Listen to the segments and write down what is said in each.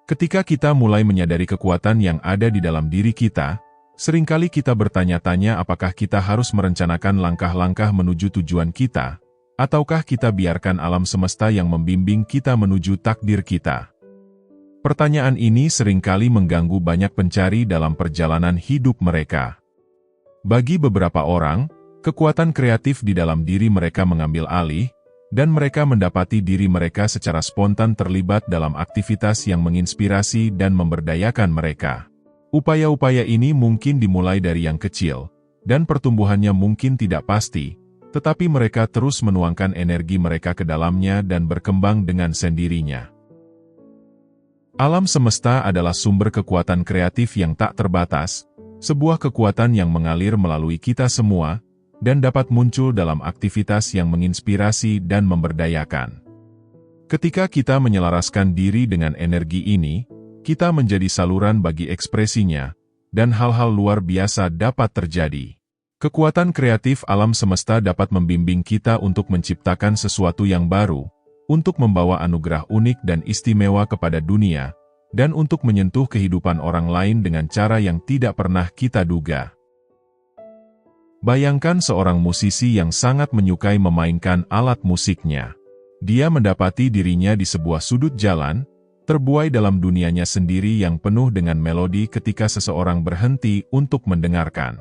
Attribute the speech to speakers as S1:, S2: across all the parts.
S1: Ketika kita mulai menyadari kekuatan yang ada di dalam diri kita, seringkali kita bertanya-tanya apakah kita harus merencanakan langkah-langkah menuju tujuan kita, ataukah kita biarkan alam semesta yang membimbing kita menuju takdir kita. Pertanyaan ini seringkali mengganggu banyak pencari dalam perjalanan hidup mereka. Bagi beberapa orang, kekuatan kreatif di dalam diri mereka mengambil alih, dan mereka mendapati diri mereka secara spontan terlibat dalam aktivitas yang menginspirasi dan memberdayakan mereka. Upaya-upaya ini mungkin dimulai dari yang kecil, dan pertumbuhannya mungkin tidak pasti, tetapi mereka terus menuangkan energi mereka ke dalamnya dan berkembang dengan sendirinya. Alam semesta adalah sumber kekuatan kreatif yang tak terbatas, sebuah kekuatan yang mengalir melalui kita semua, dan dapat muncul dalam aktivitas yang menginspirasi dan memberdayakan. Ketika kita menyelaraskan diri dengan energi ini, kita menjadi saluran bagi ekspresinya, dan hal-hal luar biasa dapat terjadi. Kekuatan kreatif alam semesta dapat membimbing kita untuk menciptakan sesuatu yang baru, untuk membawa anugerah unik dan istimewa kepada dunia, dan untuk menyentuh kehidupan orang lain dengan cara yang tidak pernah kita duga. Bayangkan seorang musisi yang sangat menyukai memainkan alat musiknya. Dia mendapati dirinya di sebuah sudut jalan, terbuai dalam dunianya sendiri yang penuh dengan melodi ketika seseorang berhenti untuk mendengarkan.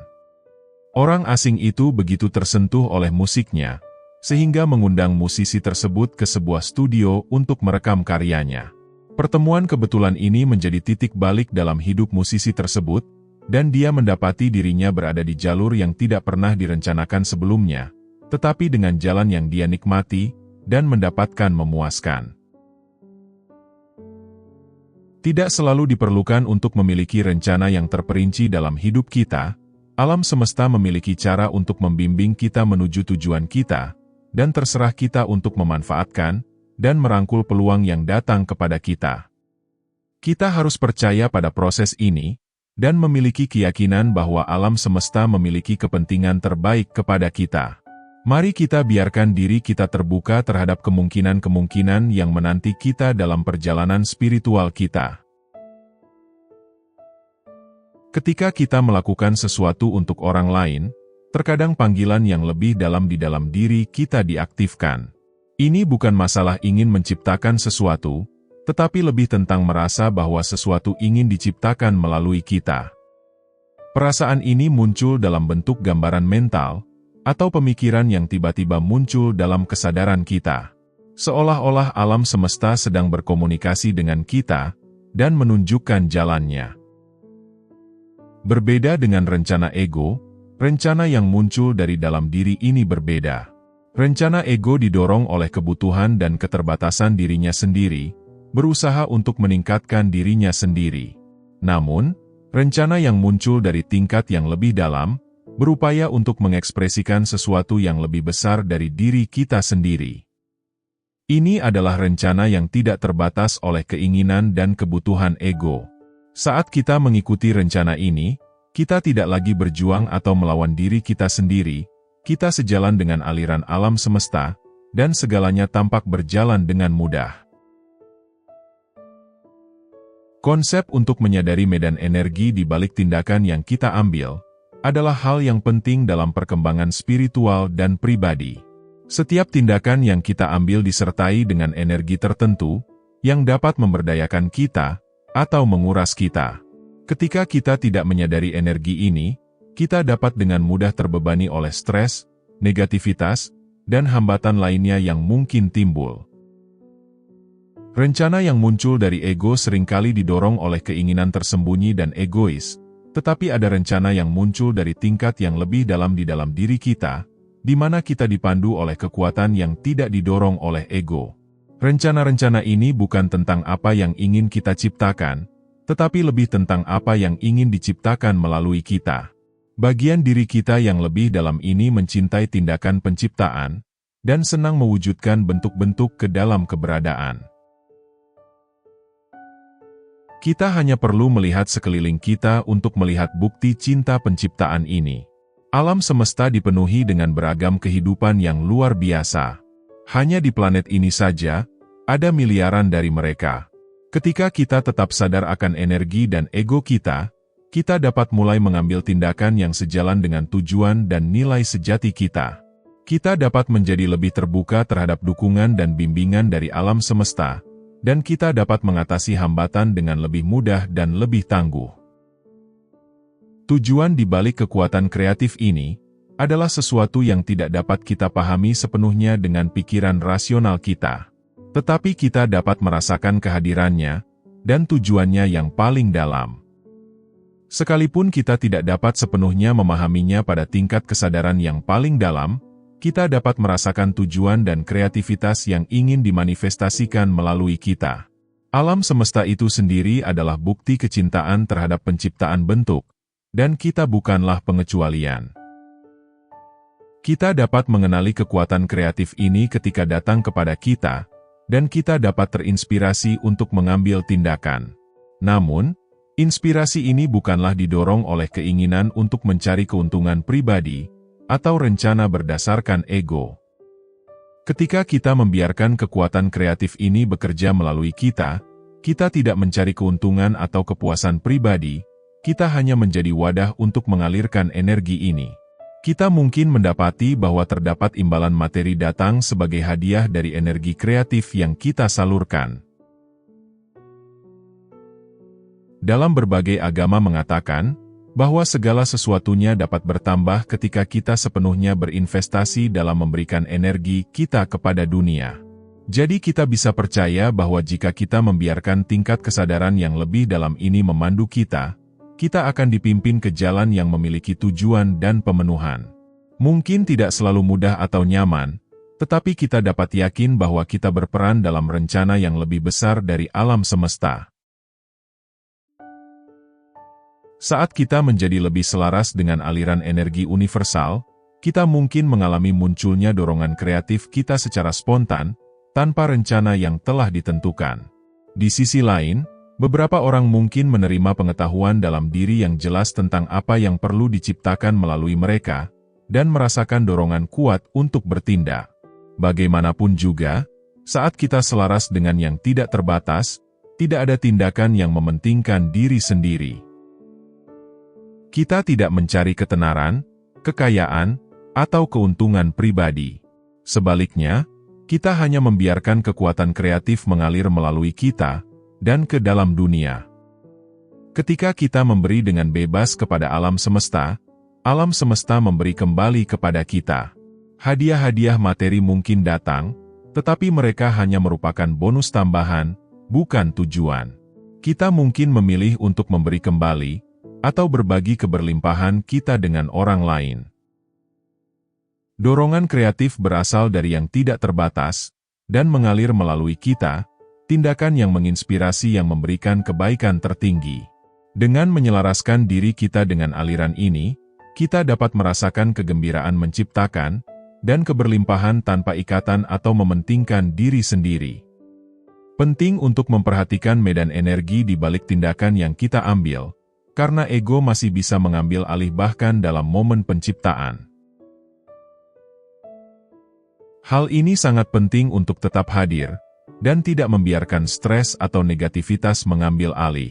S1: Orang asing itu begitu tersentuh oleh musiknya, sehingga mengundang musisi tersebut ke sebuah studio untuk merekam karyanya. Pertemuan kebetulan ini menjadi titik balik dalam hidup musisi tersebut, dan dia mendapati dirinya berada di jalur yang tidak pernah direncanakan sebelumnya, tetapi dengan jalan yang dia nikmati, dan mendapatkan memuaskan. Tidak selalu diperlukan untuk memiliki rencana yang terperinci dalam hidup kita, alam semesta memiliki cara untuk membimbing kita menuju tujuan kita, dan terserah kita untuk memanfaatkan, dan merangkul peluang yang datang kepada kita. Kita harus percaya pada proses ini, dan memiliki keyakinan bahwa alam semesta memiliki kepentingan terbaik kepada kita. Mari kita biarkan diri kita terbuka terhadap kemungkinan-kemungkinan yang menanti kita dalam perjalanan spiritual kita. Ketika kita melakukan sesuatu untuk orang lain, terkadang panggilan yang lebih dalam di dalam diri kita diaktifkan. Ini bukan masalah ingin menciptakan sesuatu, tetapi lebih tentang merasa bahwa sesuatu ingin diciptakan melalui kita. Perasaan ini muncul dalam bentuk gambaran mental, atau pemikiran yang tiba-tiba muncul dalam kesadaran kita. Seolah-olah alam semesta sedang berkomunikasi dengan kita, dan menunjukkan jalannya. Berbeda dengan rencana ego, rencana yang muncul dari dalam diri ini berbeda. Rencana ego didorong oleh kebutuhan dan keterbatasan dirinya sendiri, berusaha untuk meningkatkan dirinya sendiri. Namun, rencana yang muncul dari tingkat yang lebih dalam, berupaya untuk mengekspresikan sesuatu yang lebih besar dari diri kita sendiri. Ini adalah rencana yang tidak terbatas oleh keinginan dan kebutuhan ego. Saat kita mengikuti rencana ini, kita tidak lagi berjuang atau melawan diri kita sendiri, kita sejalan dengan aliran alam semesta, dan segalanya tampak berjalan dengan mudah. Konsep untuk menyadari medan energi di balik tindakan yang kita ambil, adalah hal yang penting dalam perkembangan spiritual dan pribadi. Setiap tindakan yang kita ambil disertai dengan energi tertentu, yang dapat memberdayakan kita, atau menguras kita. Ketika kita tidak menyadari energi ini, kita dapat dengan mudah terbebani oleh stres, negativitas, dan hambatan lainnya yang mungkin timbul. Rencana yang muncul dari ego seringkali didorong oleh keinginan tersembunyi dan egois, tetapi ada rencana yang muncul dari tingkat yang lebih dalam di dalam diri kita, di mana kita dipandu oleh kekuatan yang tidak didorong oleh ego. Rencana-rencana ini bukan tentang apa yang ingin kita ciptakan, tetapi lebih tentang apa yang ingin diciptakan melalui kita. Bagian diri kita yang lebih dalam ini mencintai tindakan penciptaan, dan senang mewujudkan bentuk-bentuk ke dalam keberadaan. Kita hanya perlu melihat sekeliling kita untuk melihat bukti cinta penciptaan ini. Alam semesta dipenuhi dengan beragam kehidupan yang luar biasa. Hanya di planet ini saja, ada miliaran dari mereka. Ketika kita tetap sadar akan energi dan ego kita dapat mulai mengambil tindakan yang sejalan dengan tujuan dan nilai sejati kita. Kita dapat menjadi lebih terbuka terhadap dukungan dan bimbingan dari alam semesta, dan kita dapat mengatasi hambatan dengan lebih mudah dan lebih tangguh. Tujuan di balik kekuatan kreatif ini adalah sesuatu yang tidak dapat kita pahami sepenuhnya dengan pikiran rasional kita. Tetapi kita dapat merasakan kehadirannya dan tujuannya yang paling dalam. Sekalipun kita tidak dapat sepenuhnya memahaminya pada tingkat kesadaran yang paling dalam, kita dapat merasakan tujuan dan kreativitas yang ingin dimanifestasikan melalui kita. Alam semesta itu sendiri adalah bukti kecintaan terhadap penciptaan bentuk, dan kita bukanlah pengecualian. Kita dapat mengenali kekuatan kreatif ini ketika datang kepada kita, dan kita dapat terinspirasi untuk mengambil tindakan. Namun, inspirasi ini bukanlah didorong oleh keinginan untuk mencari keuntungan pribadi, atau rencana berdasarkan ego. Ketika kita membiarkan kekuatan kreatif ini bekerja melalui kita tidak mencari keuntungan atau kepuasan pribadi, kita hanya menjadi wadah untuk mengalirkan energi ini. Kita mungkin mendapati bahwa terdapat imbalan materi datang sebagai hadiah dari energi kreatif yang kita salurkan. Dalam berbagai agama mengatakan bahwa segala sesuatunya dapat bertambah ketika kita sepenuhnya berinvestasi dalam memberikan energi kita kepada dunia. Jadi kita bisa percaya bahwa jika kita membiarkan tingkat kesadaran yang lebih dalam ini memandu kita akan dipimpin ke jalan yang memiliki tujuan dan pemenuhan. Mungkin tidak selalu mudah atau nyaman, tetapi kita dapat yakin bahwa kita berperan dalam rencana yang lebih besar dari alam semesta. Saat kita menjadi lebih selaras dengan aliran energi universal, kita mungkin mengalami munculnya dorongan kreatif kita secara spontan, tanpa rencana yang telah ditentukan. Di sisi lain, beberapa orang mungkin menerima pengetahuan dalam diri yang jelas tentang apa yang perlu diciptakan melalui mereka, dan merasakan dorongan kuat untuk bertindak. Bagaimanapun juga, saat kita selaras dengan yang tidak terbatas, tidak ada tindakan yang mementingkan diri sendiri. Kita tidak mencari ketenaran, kekayaan, atau keuntungan pribadi. Sebaliknya, kita hanya membiarkan kekuatan kreatif mengalir melalui kita, dan ke dalam dunia. Ketika kita memberi dengan bebas kepada alam semesta memberi kembali kepada kita. Hadiah-hadiah materi mungkin datang, tetapi mereka hanya merupakan bonus tambahan, bukan tujuan. Kita mungkin memilih untuk memberi kembali, atau berbagi keberlimpahan kita dengan orang lain. Dorongan kreatif berasal dari yang tidak terbatas, dan mengalir melalui kita, tindakan yang menginspirasi yang memberikan kebaikan tertinggi. Dengan menyelaraskan diri kita dengan aliran ini, kita dapat merasakan kegembiraan menciptakan, dan keberlimpahan tanpa ikatan atau mementingkan diri sendiri. Penting untuk memperhatikan medan energi di balik tindakan yang kita ambil, karena ego masih bisa mengambil alih bahkan dalam momen penciptaan. Hal ini sangat penting untuk tetap hadir, dan tidak membiarkan stres atau negativitas mengambil alih.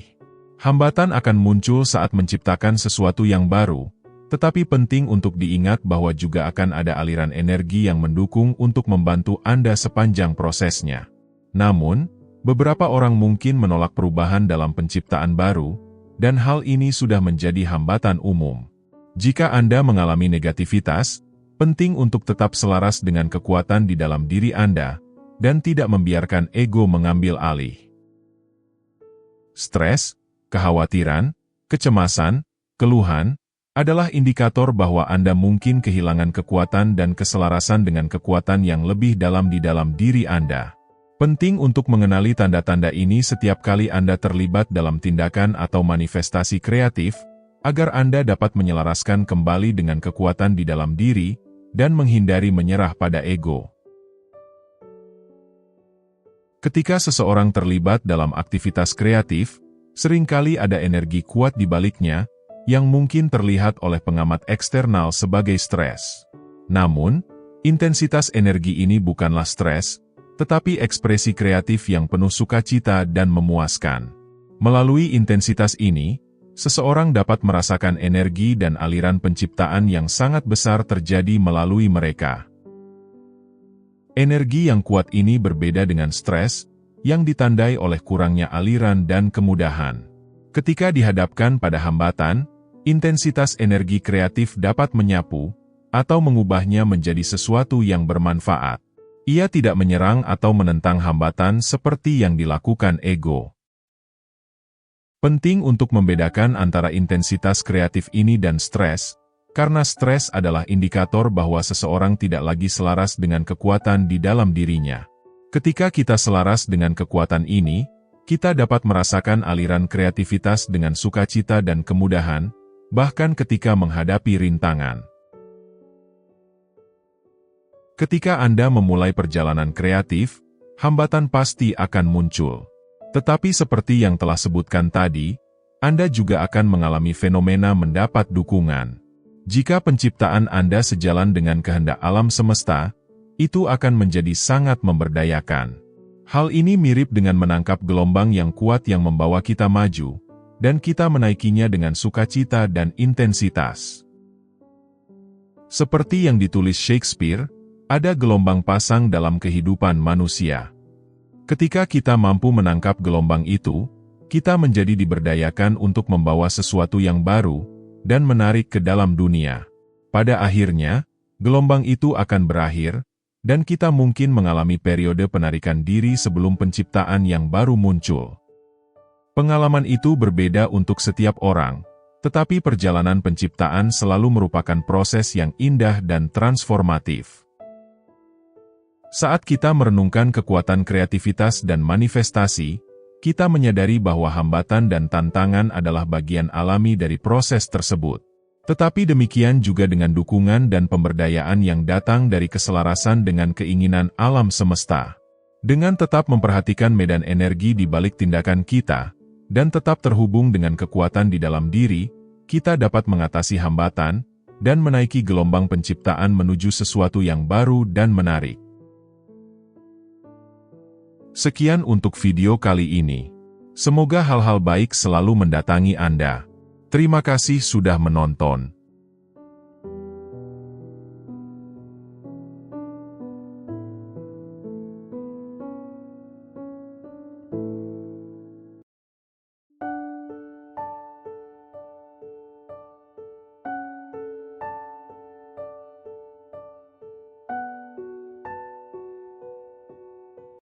S1: Hambatan akan muncul saat menciptakan sesuatu yang baru, tetapi penting untuk diingat bahwa juga akan ada aliran energi yang mendukung untuk membantu Anda sepanjang prosesnya. Namun, beberapa orang mungkin menolak perubahan dalam penciptaan baru, dan hal ini sudah menjadi hambatan umum. Jika Anda mengalami negativitas, penting untuk tetap selaras dengan kekuatan di dalam diri Anda, dan tidak membiarkan ego mengambil alih. Stres, kekhawatiran, kecemasan, keluhan, adalah indikator bahwa Anda mungkin kehilangan kekuatan dan keselarasan dengan kekuatan yang lebih dalam di dalam diri Anda. Penting untuk mengenali tanda-tanda ini setiap kali Anda terlibat dalam tindakan atau manifestasi kreatif, agar Anda dapat menyelaraskan kembali dengan kekuatan di dalam diri, dan menghindari menyerah pada ego. Ketika seseorang terlibat dalam aktivitas kreatif, seringkali ada energi kuat di baliknya, yang mungkin terlihat oleh pengamat eksternal sebagai stres. Namun, intensitas energi ini bukanlah stres, tetapi ekspresi kreatif yang penuh sukacita dan memuaskan. Melalui intensitas ini, seseorang dapat merasakan energi dan aliran penciptaan yang sangat besar terjadi melalui mereka. Energi yang kuat ini berbeda dengan stres, yang ditandai oleh kurangnya aliran dan kemudahan. Ketika dihadapkan pada hambatan, intensitas energi kreatif dapat menyapu, atau mengubahnya menjadi sesuatu yang bermanfaat. Ia tidak menyerang atau menentang hambatan seperti yang dilakukan ego. Penting untuk membedakan antara intensitas kreatif ini dan stres, karena stres adalah indikator bahwa seseorang tidak lagi selaras dengan kekuatan di dalam dirinya. Ketika kita selaras dengan kekuatan ini, kita dapat merasakan aliran kreativitas dengan sukacita dan kemudahan, bahkan ketika menghadapi rintangan. Ketika Anda memulai perjalanan kreatif, hambatan pasti akan muncul. Tetapi seperti yang telah sebutkan tadi, Anda juga akan mengalami fenomena mendapat dukungan. Jika penciptaan Anda sejalan dengan kehendak alam semesta, itu akan menjadi sangat memberdayakan. Hal ini mirip dengan menangkap gelombang yang kuat yang membawa kita maju, dan kita menaikinya dengan sukacita dan intensitas. Seperti yang ditulis Shakespeare, ada gelombang pasang dalam kehidupan manusia. Ketika kita mampu menangkap gelombang itu, kita menjadi diberdayakan untuk membawa sesuatu yang baru, dan menarik ke dalam dunia. Pada akhirnya, gelombang itu akan berakhir, dan kita mungkin mengalami periode penarikan diri sebelum penciptaan yang baru muncul. Pengalaman itu berbeda untuk setiap orang, tetapi perjalanan penciptaan selalu merupakan proses yang indah dan transformatif. Saat kita merenungkan kekuatan kreativitas dan manifestasi, kita menyadari bahwa hambatan dan tantangan adalah bagian alami dari proses tersebut. Tetapi demikian juga dengan dukungan dan pemberdayaan yang datang dari keselarasan dengan keinginan alam semesta. Dengan tetap memperhatikan medan energi di balik tindakan kita, dan tetap terhubung dengan kekuatan di dalam diri, kita dapat mengatasi hambatan, dan menaiki gelombang penciptaan menuju sesuatu yang baru dan menarik. Sekian untuk video kali ini. Semoga hal-hal baik selalu mendatangi Anda. Terima kasih sudah menonton.